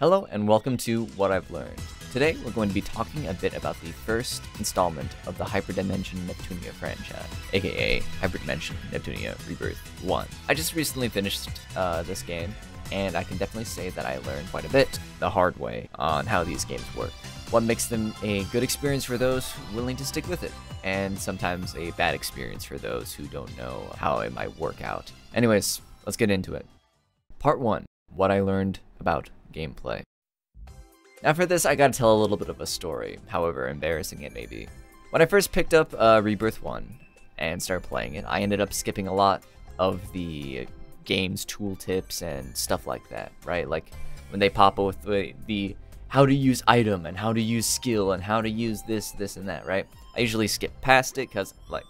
Hello and welcome to What I've Learned. Today we're going to be talking a bit about the first installment of the Hyperdimension Neptunia franchise, aka Hyperdimension Neptunia Rebirth 1. I just recently finished this game, and I can definitely say that I learned quite a bit the hard way on how these games work. What makes them a good experience for those willing to stick with it, and sometimes a bad experience for those who don't know how it might work out. Anyways, let's get into it. Part 1. What I learned about gameplay. Now for this, I gotta tell a little bit of a story, however embarrassing it may be. When I first picked up Rebirth 1 and started playing it, I ended up skipping a lot of the game's tooltips and stuff like that, right? Like when they pop up with the how to use item and how to use skill and how to use this, and that, right? I usually skip past it because like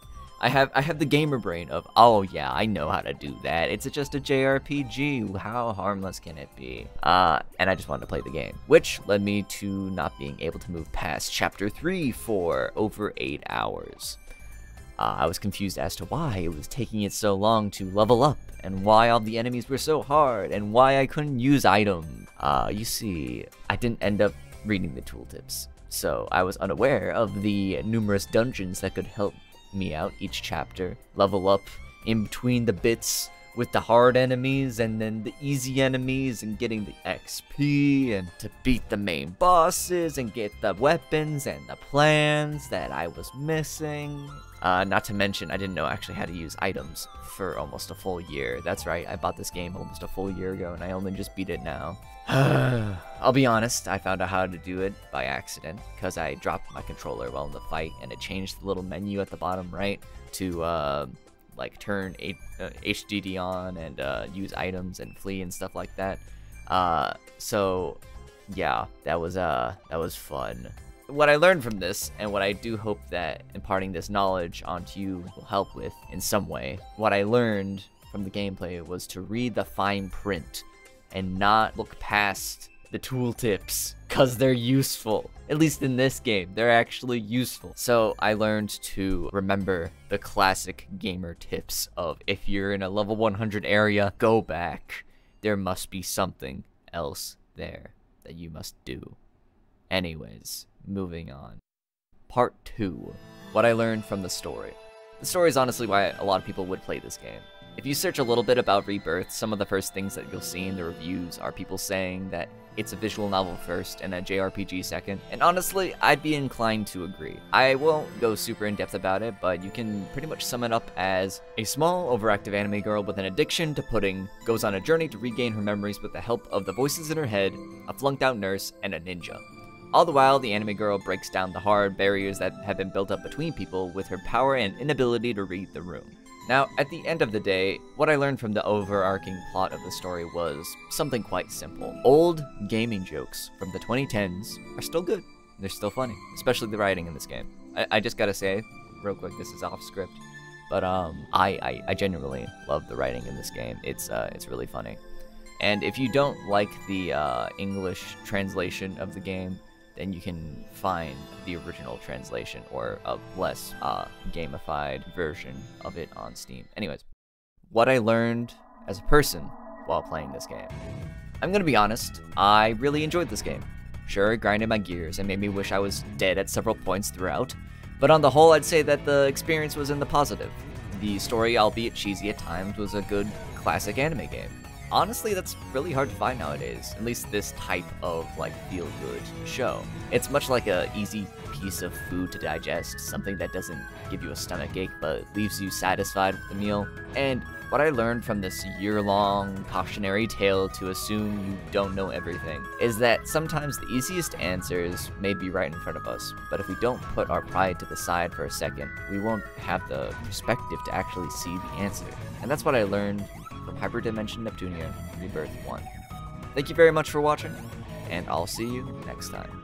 I have the gamer brain of, oh yeah, I know how to do that. It's just a JRPG. How harmless can it be? And I just wanted to play the game, which led me to not being able to move past Chapter 3 for over 8 hours. I was confused as to why it was taking it so long to level up, and why all the enemies were so hard, and why I couldn't use items. You see, I didn't end up reading the tooltips, so I was unaware of the numerous dungeons that could help me out each chapter, level up in between the bits with the hard enemies and then the easy enemies, and getting the XP and to beat the main bosses and get the weapons and the plans that I was missing. Not to mention, I didn't know actually how to use items for almost a full year. That's right, I bought this game almost a full year ago and I only just beat it now. I'll be honest, I found out how to do it by accident, because I dropped my controller while in the fight, and it changed the little menu at the bottom right to like turn HDD on and use items and flee and stuff like that. So yeah, that was fun. What I learned from this, and what I do hope that imparting this knowledge onto you will help with in some way, what I learned from the gameplay was to read the fine print and not look past the tooltips, because they're useful. At least in this game, they're actually useful. So I learned to remember the classic gamer tips of, if you're in a level 100 area, go back. There must be something else there that you must do. Anyways, moving on. Part 2. What I learned from the story. The story is honestly why a lot of people would play this game. If you search a little bit about Rebirth, some of the first things that you'll see in the reviews are people saying that it's a visual novel first and a JRPG second, and honestly, I'd be inclined to agree. I won't go super in-depth about it, but you can pretty much sum it up as a small, overactive anime girl with an addiction to pudding goes on a journey to regain her memories with the help of the voices in her head, a flunked-out nurse, and a ninja. All the while, the anime girl breaks down the hard barriers that have been built up between people with her power and inability to read the room. Now, at the end of the day, what I learned from the overarching plot of the story was something quite simple. Old gaming jokes from the 2010s are still good. They're still funny, especially the writing in this game. I just gotta say, real quick, this is off script, but I genuinely love the writing in this game. It's really funny. And if you don't like the English translation of the game, then you can find the original translation or a less gamified version of it on Steam. Anyways, what I learned as a person while playing this game. I'm gonna be honest, I really enjoyed this game. Sure, it grinded my gears and made me wish I was dead at several points throughout, but on the whole, I'd say that the experience was in the positive. The story, albeit cheesy at times, was a good classic anime game. Honestly, that's really hard to find nowadays, at least this type of, like, feel-good show. It's much like a easy piece of food to digest, something that doesn't give you a stomachache, but leaves you satisfied with the meal. And what I learned from this year-long cautionary tale to assume you don't know everything is that sometimes the easiest answers may be right in front of us, but if we don't put our pride to the side for a second, we won't have the perspective to actually see the answer. And that's what I learned from Hyperdimension Neptunia Rebirth 1. Thank you very much for watching, and I'll see you next time.